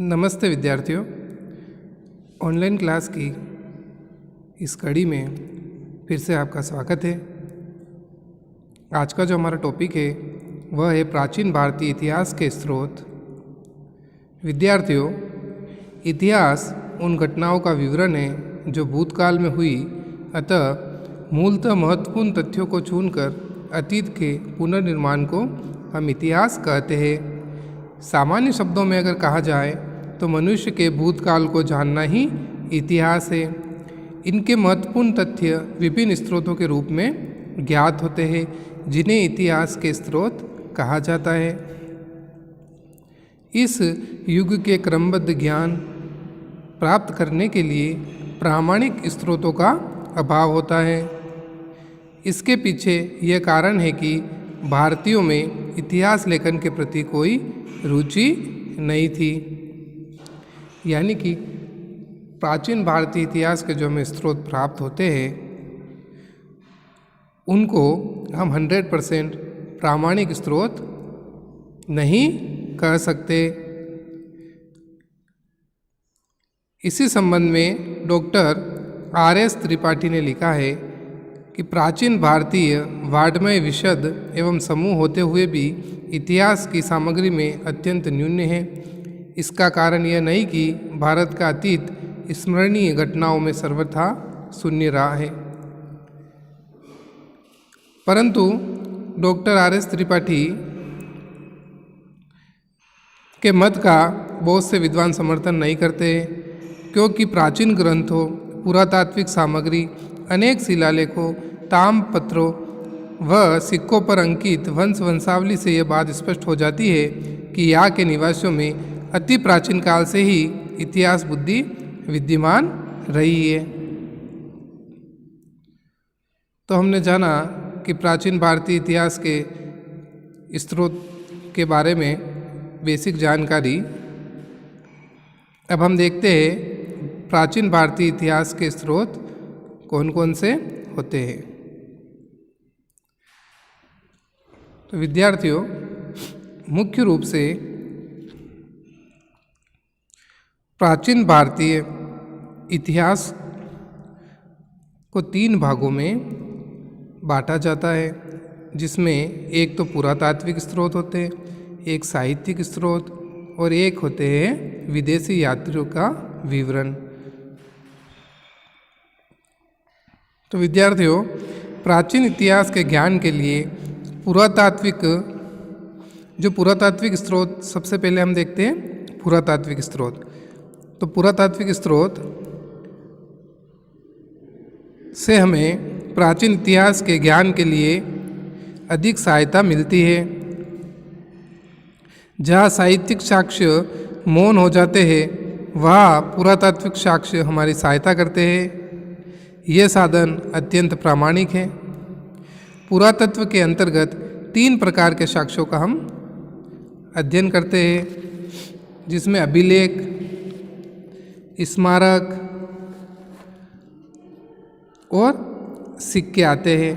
नमस्ते विद्यार्थियों। Online class की इस कड़ी में फिर से आपका स्वागत है। आज का जो हमारा टॉपिक है वह है प्राचीन भारतीय इतिहास के स्रोत। विद्यार्थियों, इतिहास उन घटनाओं का विवरण है जो भूतकाल में हुई, अतः मूलतः महत्वपूर्ण तथ्यों को चुनकर अतीत के पुनर्निर्माण को हम इतिहास कहते हैं। सामान्य शब्दों में अगर कहा जाए तो मनुष्य के भूतकाल को जानना ही इतिहास है। इनके महत्वपूर्ण तथ्य विभिन्न स्रोतों के रूप में ज्ञात होते हैं, जिन्हें इतिहास के स्रोत कहा जाता है। इस युग के क्रमबद्ध ज्ञान प्राप्त करने के लिए प्रामाणिक स्रोतों का अभाव होता है। इसके पीछे यह कारण है कि भारतीयों में इतिहास लेखन के प्रति कोई रुचि नहीं थी। यानी कि प्राचीन भारतीय इतिहास के जो हमें स्रोत प्राप्त होते हैं उनको हम 100% प्रामाणिक स्रोत नहीं कह सकते। इसी संबंध में डॉक्टर R.S. त्रिपाठी ने लिखा है कि प्राचीन भारतीय वाङ्मय विशद एवं समूह होते हुए भी इतिहास की सामग्री में अत्यंत न्यून है। इसका कारण यह नहीं कि भारत का अतीत स्मरणीय घटनाओं में सर्वथा शून्य रहा है, परंतु डॉक्टर R.S. त्रिपाठी के मत का बहुत से विद्वान समर्थन नहीं करते, क्योंकि प्राचीन ग्रंथों, पुरातात्विक सामग्री, अनेक शिलालेखों, ताम्रपत्रों व सिक्कों पर अंकित वंशावली से यह बात स्पष्ट हो जाती है कि यहाँ के निवासियों में अति प्राचीन काल से ही इतिहास बुद्धि विद्यमान रही है। तो हमने जाना कि प्राचीन भारतीय इतिहास के स्रोत के बारे में बेसिक जानकारी। अब हम देखते हैं प्राचीन भारतीय इतिहास के स्रोत कौन कौन से होते हैं। तो विद्यार्थियों, मुख्य रूप से प्राचीन भारतीय इतिहास को 3 भागों में बांटा जाता है, जिसमें एक तो पुरातात्विक स्रोत होते हैं, एक साहित्यिक स्रोत और एक होते हैं विदेशी यात्रियों का विवरण। तो विद्यार्थियों, प्राचीन इतिहास के ज्ञान के लिए पुरातात्विक स्रोत सबसे पहले हम देखते हैं पुरातात्विक स्रोत। तो पुरातात्विक स्रोत से हमें प्राचीन इतिहास के ज्ञान के लिए अधिक सहायता मिलती है। जहाँ साहित्यिक साक्ष्य मौन हो जाते हैं, वहाँ पुरातात्विक साक्ष्य हमारी सहायता करते हैं। ये साधन अत्यंत प्रामाणिक है। पुरातत्व के अंतर्गत 3 प्रकार के साक्ष्यों का हम अध्ययन करते हैं, जिसमें अभिलेख, स्मारक और सिक्के आते हैं।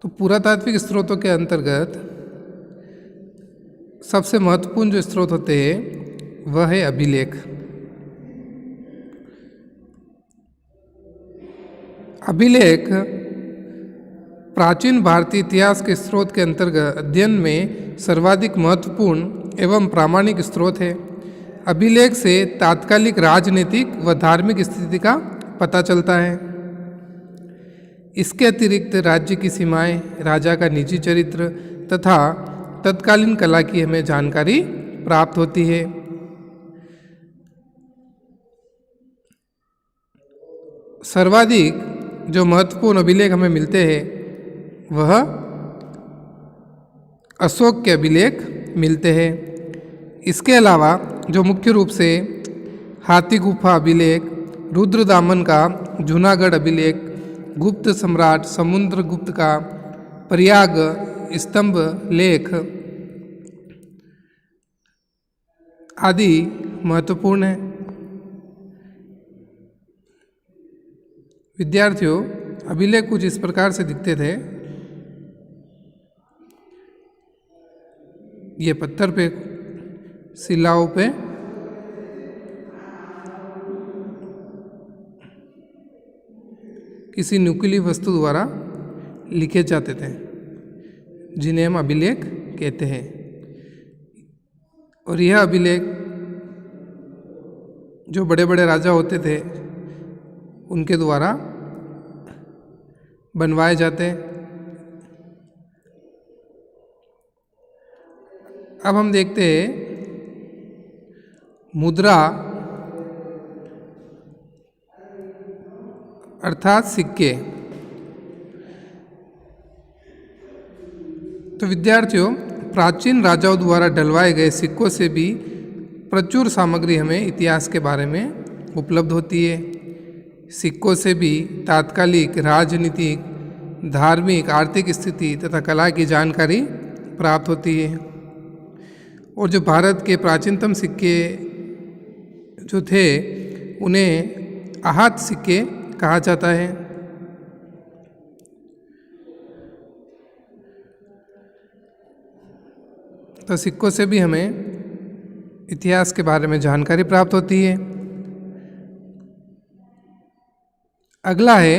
तो पुरातात्विक स्रोतों के अंतर्गत सबसे महत्वपूर्ण जो स्रोत होते हैं वह है अभिलेख। अभिलेख प्राचीन भारतीय इतिहास के स्रोत के अंतर्गत अध्ययन में सर्वाधिक महत्वपूर्ण एवं प्रामाणिक स्रोत है। अभिलेख से तात्कालिक राजनीतिक व धार्मिक स्थिति का पता चलता है। इसके अतिरिक्त राज्य की सीमाएं, राजा का निजी चरित्र तथा तत्कालीन कला की हमें जानकारी प्राप्त होती है। सर्वाधिक जो महत्वपूर्ण अभिलेख हमें मिलते हैं वह अशोक के अभिलेख मिलते हैं। इसके अलावा जो मुख्य रूप से हाथी गुफा अभिलेख, रुद्रदामन का जूनागढ़ अभिलेख, गुप्त सम्राट समुद्रगुप्त का प्रयाग स्तंभ लेख आदि महत्वपूर्ण है। विद्यार्थियों, अभिलेख कुछ इस प्रकार से दिखते थे ये पत्थर पे, शिलाओं पे किसी नुकीली वस्तु द्वारा लिखे जाते थे, जिन्हें हम अभिलेख कहते हैं। और यह अभिलेख जो बड़े बड़े राजा होते थे उनके द्वारा बनवाए जाते। अब हम देखते हैं मुद्रा अर्थात सिक्के। तो विद्यार्थियों, प्राचीन राजाओं द्वारा डलवाए गए सिक्कों से भी प्रचुर सामग्री हमें इतिहास के बारे में उपलब्ध होती है। सिक्कों से भी तात्कालिक राजनीतिक, धार्मिक, आर्थिक स्थिति तथा कला की जानकारी प्राप्त होती है। और जो भारत के प्राचीनतम सिक्के जो थे उन्हें आहत सिक्के कहा जाता है। तो सिक्कों से भी हमें इतिहास के बारे में जानकारी प्राप्त होती है। अगला है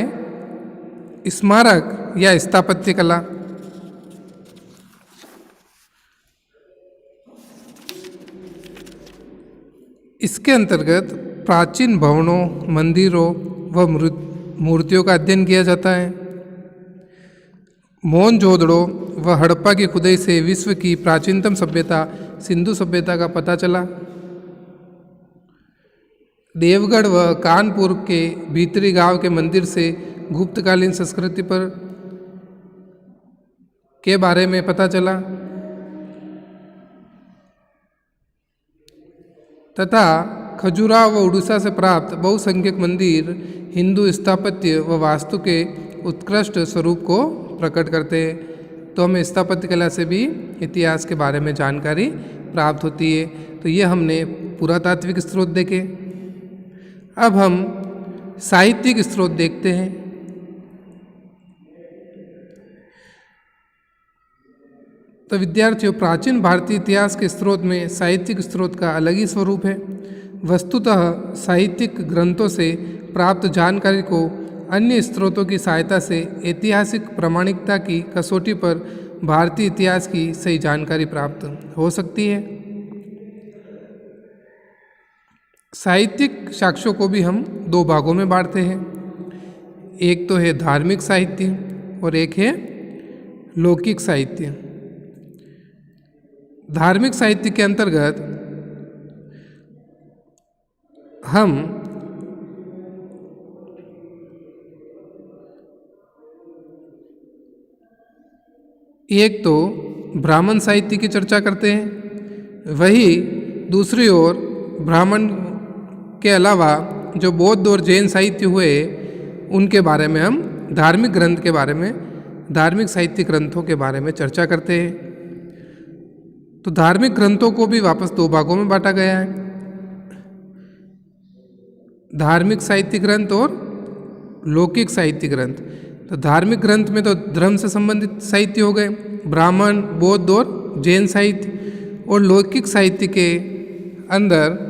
स्मारक या स्थापत्य कला। इसके अंतर्गत प्राचीन भवनों, मंदिरों व मूर्तियों का अध्ययन किया जाता है। मोहनजोदड़ो व हड़प्पा की खुदाई से विश्व की प्राचीनतम सभ्यता सिंधु सभ्यता का पता चला। देवगढ़ व कानपुर के भीतरी गांव के मंदिर से गुप्तकालीन संस्कृति पर के बारे में पता चला तथा खजुराहो व उड़ीसा से प्राप्त बहुसंख्यक मंदिर हिंदू स्थापत्य व वास्तु के उत्कृष्ट स्वरूप को प्रकट करते हैं। तो हमें स्थापत्य कला से भी इतिहास के बारे में जानकारी प्राप्त होती है। तो ये हमने पुरातात्विक स्रोत देखे। अब हम साहित्यिक स्रोत देखते हैं। तो विद्यार्थियों, प्राचीन भारतीय इतिहास के स्रोत में साहित्यिक स्रोत का अलग ही स्वरूप है। वस्तुतः साहित्यिक ग्रंथों से प्राप्त जानकारी को अन्य स्रोतों की सहायता से ऐतिहासिक प्रामाणिकता की कसौटी पर भारतीय इतिहास की सही जानकारी प्राप्त हो सकती है। साहित्यिक साक्ष्यों को भी हम दो भागों में बांटते हैं। एक तो है धार्मिक साहित्य और एक है लौकिक साहित्य। धार्मिक साहित्य के अंतर्गत हम एक तो ब्राह्मण साहित्य की चर्चा करते हैं, वही दूसरी ओर ब्राह्मण के अलावा जो बौद्ध और जैन साहित्य हुए उनके बारे में हम धार्मिक ग्रंथ के बारे में, धार्मिक साहित्य ग्रंथों के बारे में चर्चा करते हैं। तो धार्मिक ग्रंथों को भी वापस दो भागों में बांटा गया है, धार्मिक साहित्य ग्रंथ और लौकिक साहित्य ग्रंथ। तो धार्मिक ग्रंथ में तो धर्म से संबंधित साहित्य हो गए, ब्राह्मण, बौद्ध और जैन साहित्य। और लौकिक साहित्य के अंदर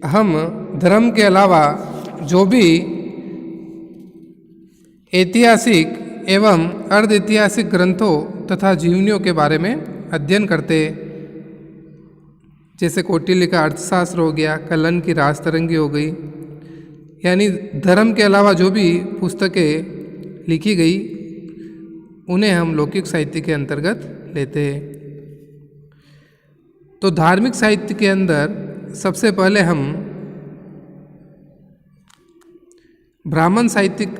हम धर्म के अलावा जो भी ऐतिहासिक एवं अर्ध ऐतिहासिक ग्रंथों तथा जीवनियों के बारे में अध्ययन करते, जैसे कौटिल्य का अर्थशास्त्र हो गया, कलन की राजतरंगी हो गई, यानी धर्म के अलावा जो भी पुस्तकें लिखी गई उन्हें हम लौकिक साहित्य के अंतर्गत लेते हैं। तो धार्मिक साहित्य के अंदर सबसे पहले हम ब्राह्मण साहित्यिक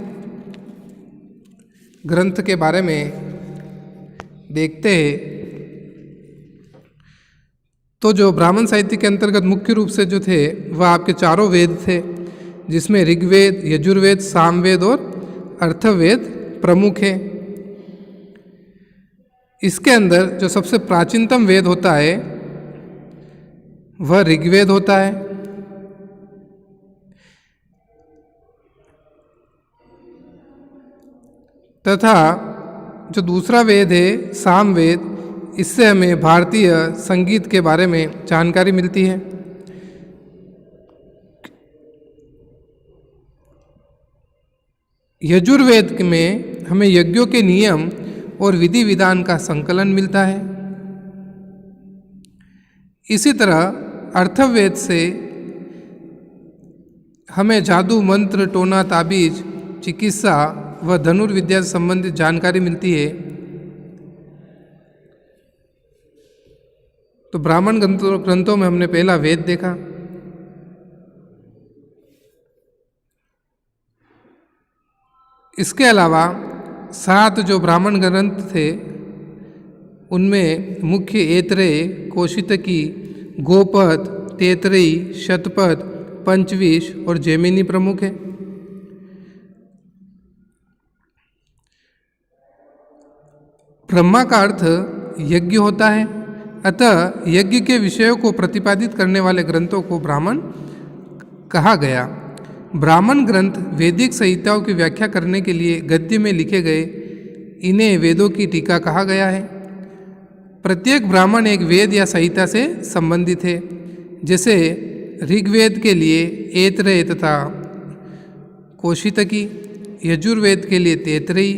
ग्रंथ के बारे में देखते हैं। तो जो ब्राह्मण साहित्य के अंतर्गत मुख्य रूप से जो थे वह आपके चारों वेद थे, जिसमें ऋग्वेद, यजुर्वेद, सामवेद और अर्थवेद प्रमुख है। इसके अंदर जो सबसे प्राचीनतम वेद होता है वह ऋग्वेद होता है। तथा जो दूसरा वेद है सामवेद, इससे हमें भारतीय संगीत के बारे में जानकारी मिलती है। यजुर्वेद में हमें यज्ञों के नियम और विधि विधान का संकलन मिलता है। इसी तरह अथर्ववेद से हमें जादू, मंत्र, टोना, ताबीज, चिकित्सा व धनुर्विद्या से संबंधित जानकारी मिलती है। तो ब्राह्मण ग्रंथों में हमने पहला वेद देखा। इसके अलावा 7 जो ब्राह्मण ग्रंथ थे उनमें मुख्य ऐतरेय, कौशितकी, गोपद, तैतरेयी, शतपथ, पंचविश और जैमिनी प्रमुख है। ब्रह्मा का अर्थ यज्ञ होता है, अतः यज्ञ के विषयों को प्रतिपादित करने वाले ग्रंथों को ब्राह्मण कहा गया। ब्राह्मण ग्रंथ वैदिक संहिताओं की व्याख्या करने के लिए गद्य में लिखे गए, इन्हें वेदों की टीका कहा गया है। प्रत्येक ब्राह्मण एक वेद या संहिता से संबंधित है। जैसे ऋग्वेद के लिए ऐतरेय तथा कौशितकी, यजुर्वेद के लिए तैतरेयी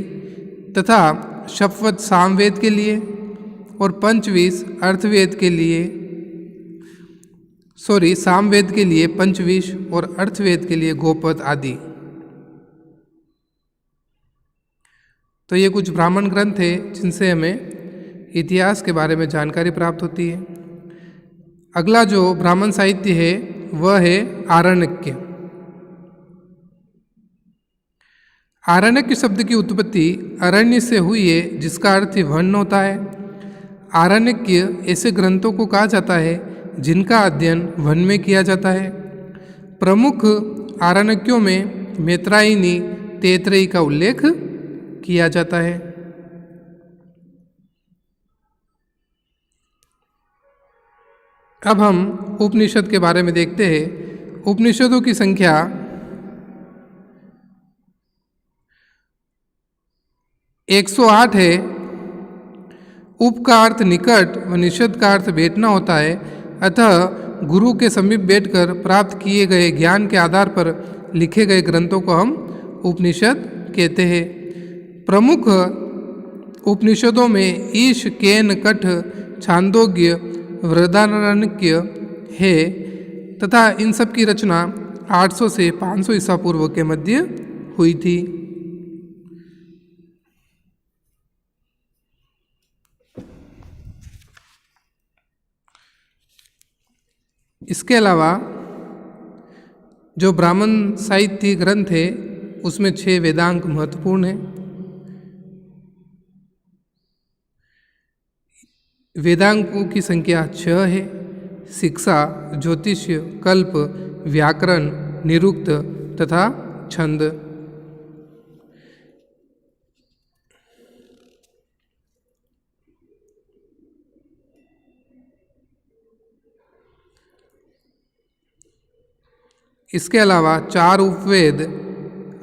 तथा शपथ सामवेद के लिए, और पंचविश अर्थवेद के लिए सामवेद के लिए पंचविश और अर्थवेद के लिए गोपद आदि। तो ये कुछ ब्राह्मण ग्रंथ है जिनसे हमें इतिहास के बारे में जानकारी प्राप्त होती है। अगला जो ब्राह्मण साहित्य है वह है आरण्यक। आरण्यक शब्द की उत्पत्ति अरण्य से हुई है, जिसका अर्थ वन होता है। आरण्यक ऐसे ग्रंथों को कहा जाता है जिनका अध्ययन वन में किया जाता है। प्रमुख आरण्यकों में मैत्रायनी, तैतरेयी का उल्लेख किया जाता है। अब हम उपनिषद के बारे में देखते हैं। उपनिषदों की संख्या 108 है। उप का अर्थ निकट व निषद का अर्थ बैठना होता है, अतः गुरु के समीप बैठकर प्राप्त किए गए ज्ञान के आधार पर लिखे गए ग्रंथों को हम उपनिषद कहते हैं। प्रमुख उपनिषदों में ईश, केन, कठ, छांदोग्य, वृहदारण्यक है तथा इन सब की रचना 800 से 500 ईसा पूर्व के मध्य हुई थी। इसके अलावा जो ब्राह्मण साहित्य ग्रंथ है उसमें 6 वेदांग महत्वपूर्ण हैं। वेदांगों की संख्या 6 है। शिक्षा, ज्योतिष्य, कल्प, व्याकरण, निरुक्त तथा छंद। इसके अलावा 4 उपवेद,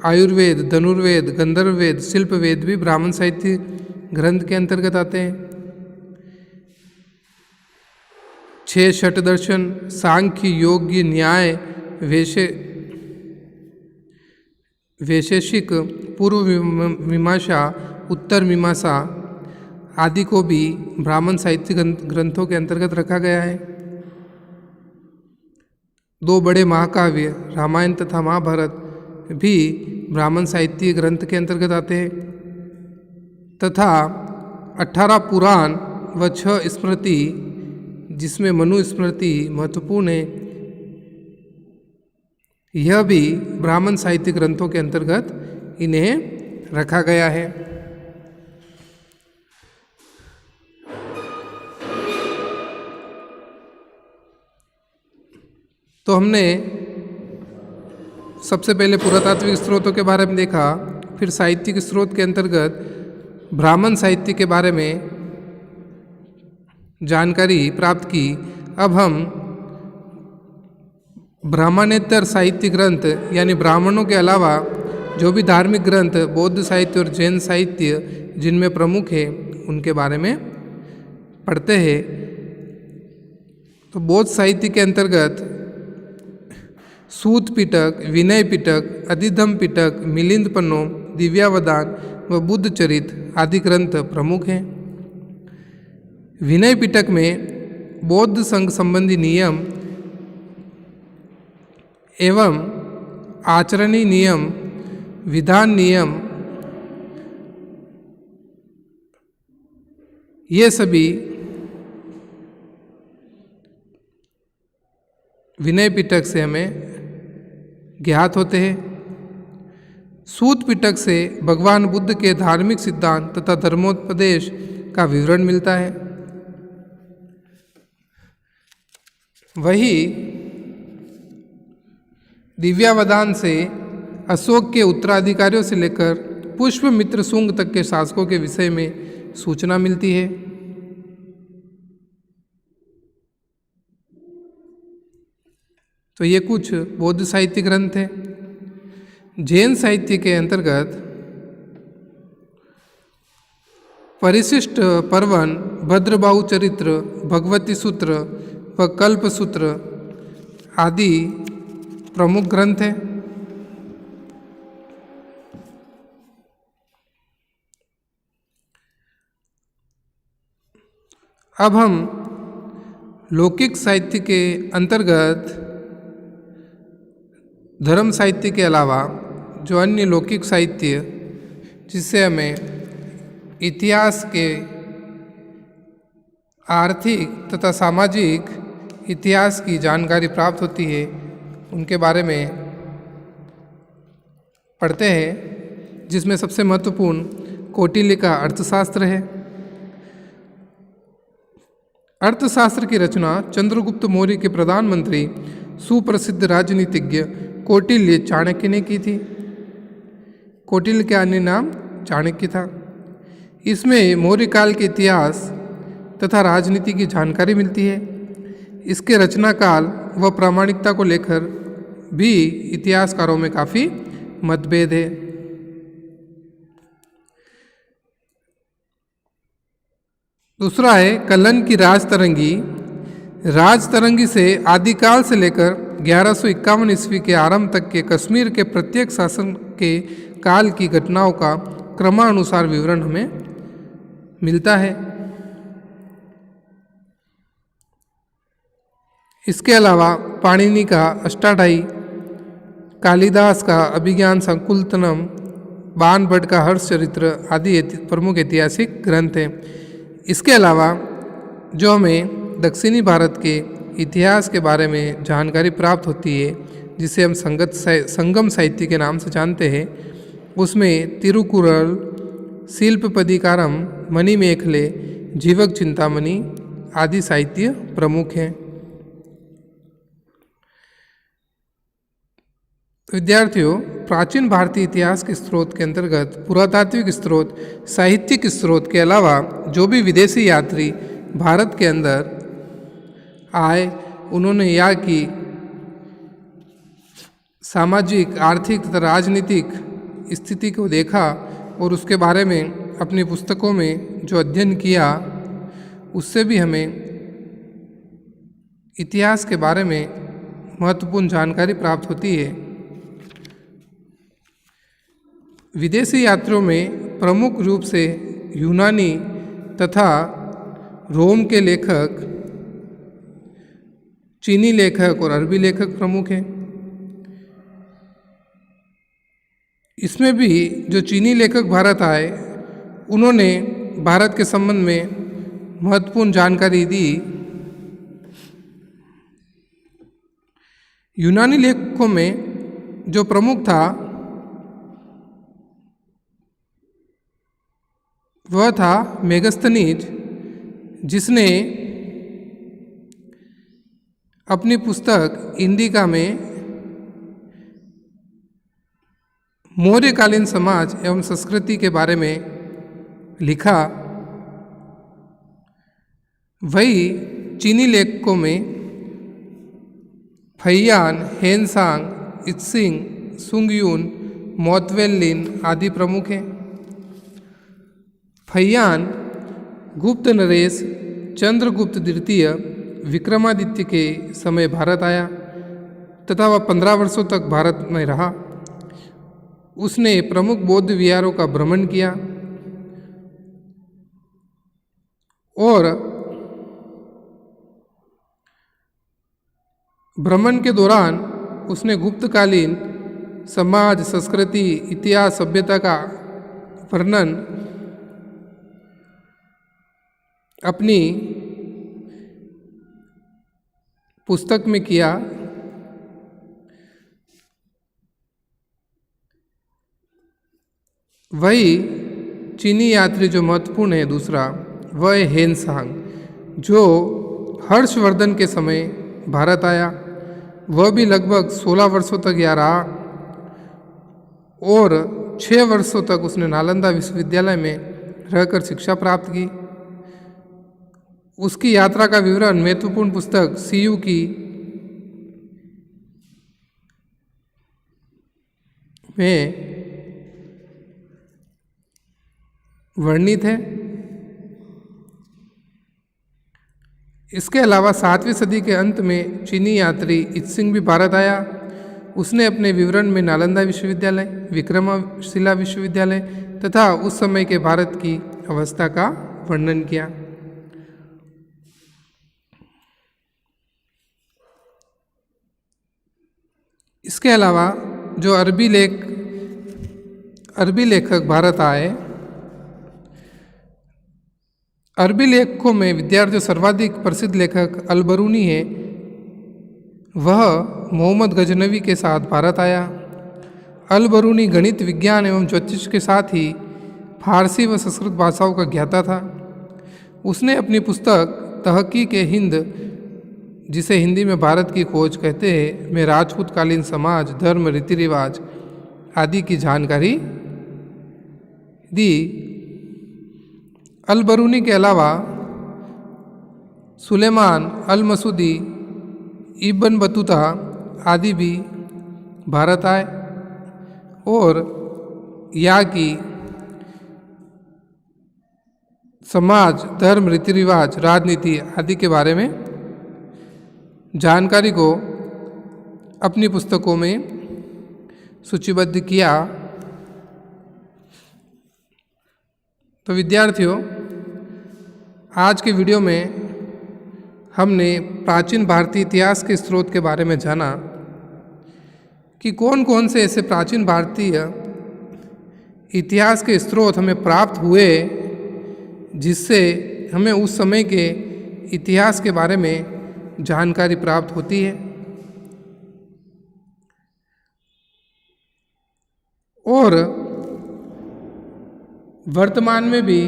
आयुर्वेद, धनुर्वेद, गंधर्ववेद, शिल्पवेद भी ब्राह्मण साहित्य ग्रंथ के अंतर्गत आते हैं। 6 षटदर्शन, सांख्य, योग्य, न्याय, वैशेषिक, पूर्व मीमांसा, उत्तर मीमांसा आदि को भी ब्राह्मण साहित्य ग्रंथों के अंतर्गत रखा गया है। 2 बड़े महाकाव्य रामायण तथा महाभारत भी ब्राह्मण साहित्य ग्रंथ के अंतर्गत आते हैं तथा 18 पुराण व 6 स्मृति, जिसमें मनु स्मृति महत्वपूर्ण है, यह भी ब्राह्मण साहित्य ग्रंथों के अंतर्गत इन्हें रखा गया है। तो हमने सबसे पहले पुरातात्विक स्रोतों के बारे में देखा, फिर साहित्यिक स्रोत के अंतर्गत ब्राह्मण साहित्य के बारे में जानकारी प्राप्त की। अब हम ब्राह्मणेतर साहित्य ग्रंथ यानी ब्राह्मणों के अलावा जो भी धार्मिक ग्रंथ बौद्ध साहित्य और जैन साहित्य जिनमें प्रमुख है उनके बारे में पढ़ते हैं। तो बौद्ध साहित्य के अंतर्गत सूत पिटक, विनय पिटक, अधिधम पिटक, मिलिंद पन्नो, दिव्यावदान व बुद्ध चरित आदि ग्रंथ प्रमुख हैं। विनय पिटक में बौद्ध संघ संबंधी नियम एवं आचरणीय नियम, विधान नियम, ये सभी विनय पिटक से हमें ज्ञात होते हैं। सूत पिटक से भगवान बुद्ध के धार्मिक सिद्धांत तथा धर्मोपदेश का विवरण मिलता है। वही दिव्यावदान से अशोक के उत्तराधिकारियों से लेकर पुष्यमित्र शुंग तक के शासकों के विषय में सूचना मिलती है। तो ये कुछ बौद्ध साहित्य ग्रंथ हैं। जैन साहित्य के अंतर्गत परिशिष्ट पर्वन, भद्रबाहु चरित्र, भगवती सूत्र व कल्प सूत्र आदि प्रमुख ग्रंथ हैं। अब हम लौकिक साहित्य के अंतर्गत धर्म साहित्य के अलावा जो अन्य लौकिक साहित्य जिससे हमें इतिहास के आर्थिक तथा सामाजिक इतिहास की जानकारी प्राप्त होती है उनके बारे में पढ़ते हैं, जिसमें सबसे महत्वपूर्ण कौटिल्य का अर्थशास्त्र है। अर्थशास्त्र की रचना चंद्रगुप्त मौर्य के प्रधानमंत्री सुप्रसिद्ध राजनीतिज्ञ कौटिल्य चाणक्य ने की थी। कौटिल्य का अन्य नाम चाणक्य था। इसमें मौर्य काल के इतिहास तथा राजनीति की जानकारी मिलती है। इसके रचना काल व प्रामाणिकता को लेकर भी इतिहासकारों में काफ़ी मतभेद है। दूसरा है कल्लन की राजतरंगी। राजतरंगी से आदिकाल से लेकर 1151 ईस्वी के आरंभ तक के कश्मीर के प्रत्येक शासन के काल की घटनाओं का क्रमानुसार विवरण हमें मिलता है। इसके अलावा पाणिनि का अष्टाध्यायी, कालिदास का अभिज्ञान संकुलतनम, बाण भट्ट का हर्ष चरित्र आदि प्रमुख ऐतिहासिक ग्रंथ हैं। इसके अलावा जो हमें दक्षिणी भारत के इतिहास के बारे में जानकारी प्राप्त होती है, जिसे हम संगम साहित्य के नाम से जानते हैं, उसमें तिरुकुरल, शिल्पपदिकारम, मणिमेखले, जीवक चिंतामणि आदि साहित्य प्रमुख हैं। विद्यार्थियों, प्राचीन भारतीय इतिहास के स्रोत के अंतर्गत पुरातात्विक स्रोत, साहित्यिक स्रोत के अलावा जो भी विदेशी यात्री भारत के अंदर आए, उन्होंने यहाँ की सामाजिक, आर्थिक तथा राजनीतिक स्थिति को देखा और उसके बारे में अपनी पुस्तकों में जो अध्ययन किया, उससे भी हमें इतिहास के बारे में महत्वपूर्ण जानकारी प्राप्त होती है। विदेशी यात्रियों में प्रमुख रूप से यूनानी तथा रोम के लेखक, चीनी लेखक और अरबी लेखक प्रमुख हैं। इसमें भी जो चीनी लेखक भारत आए, उन्होंने भारत के संबंध में महत्वपूर्ण जानकारी दी। यूनानी लेखकों में जो प्रमुख था वह था मेगस्थनीज, जिसने अपनी पुस्तक इंडिका में मौर्यकालीन समाज एवं संस्कृति के बारे में लिखा। वही चीनी लेखकों में फैयान, हेनसांग, इत्सिंग, सुंगयून, मोत्वेल्लिन आदि प्रमुख हैं। फैयान गुप्त नरेश चंद्रगुप्त द्वितीय विक्रमादित्य के समय भारत आया तथा वह 15 वर्षों तक भारत में रहा। उसने प्रमुख बौद्ध विहारों का भ्रमण किया और भ्रमण के दौरान उसने गुप्तकालीन समाज, संस्कृति, इतिहास, सभ्यता का वर्णन अपनी पुस्तक में किया। वही चीनी यात्री जो महत्वपूर्ण है दूसरा, वह है हेनसांग, जो हर्षवर्धन के समय भारत आया। वह भी लगभग 16 वर्षों तक यहाँ रहा और 6 वर्षों तक उसने नालंदा विश्वविद्यालय में रहकर शिक्षा प्राप्त की। उसकी यात्रा का विवरण महत्वपूर्ण पुस्तक सीयू की में वर्णित है। इसके अलावा 7वीं सदी के अंत में चीनी यात्री इत्सिंग भी भारत आया। उसने अपने विवरण में नालंदा विश्वविद्यालय, विक्रमशिला विश्वविद्यालय तथा उस समय के भारत की अवस्था का वर्णन किया। इसके अलावा जो अरबी लेखक भारत आए, अरबी लेखकों में विद्यार्थियों सर्वाधिक प्रसिद्ध लेखक अल-बरूनी है। वह मोहम्मद गजनवी के साथ भारत आया। अल-बरूनी गणित, विज्ञान एवं ज्योतिष के साथ ही फारसी व संस्कृत भाषाओं का ज्ञाता था। उसने अपनी पुस्तक तहकीक-ए-हिंद, जिसे हिंदी में भारत की खोज कहते हैं, में राजपूतकालीन समाज, धर्म, रीति रिवाज आदि की जानकारी दी। अल-बरूनी के अलावा सुलेमान अल-मसूदी, इब्न बतूता आदि भी भारत आए और यहाँ की समाज, धर्म, रीति रिवाज, राजनीति आदि के बारे में जानकारी को अपनी पुस्तकों में सूचीबद्ध किया। तो विद्यार्थियों, आज के वीडियो में हमने प्राचीन भारतीय इतिहास के स्रोत के बारे में जाना कि कौन कौन से ऐसे प्राचीन भारतीय इतिहास के स्रोत हमें प्राप्त हुए जिससे हमें उस समय के इतिहास के बारे में जानकारी प्राप्त होती है। और वर्तमान में भी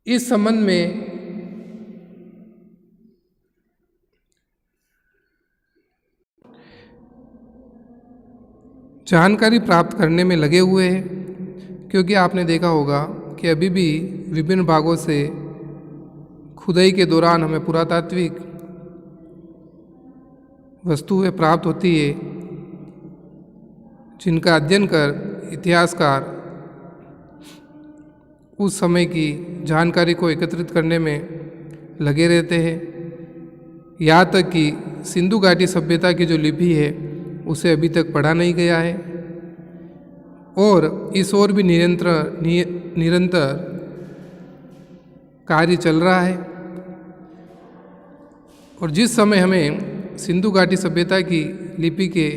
इस संबंध में जानकारी प्राप्त करने में लगे हुए हैं, क्योंकि आपने देखा होगा कि अभी भी विभिन्न भागों से खुदाई के दौरान हमें पुरातात्विक वस्तुएं प्राप्त होती है, जिनका अध्ययन कर इतिहासकार उस समय की जानकारी को एकत्रित करने में लगे रहते हैं। यहाँ तक कि सिंधु घाटी सभ्यता की जो लिपि है उसे अभी तक पढ़ा नहीं गया है और इस ओर भी निरंतर कार्य चल रहा है। और जिस समय हमें सिंधु घाटी सभ्यता की लिपि के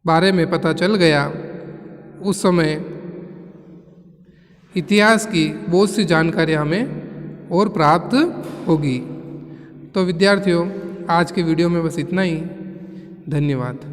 बारे में पता चल गया, उस समय इतिहास की बहुत सी जानकारियाँ हमें और प्राप्त होगी। तो विद्यार्थियों, आज के वीडियो में बस इतना ही। धन्यवाद।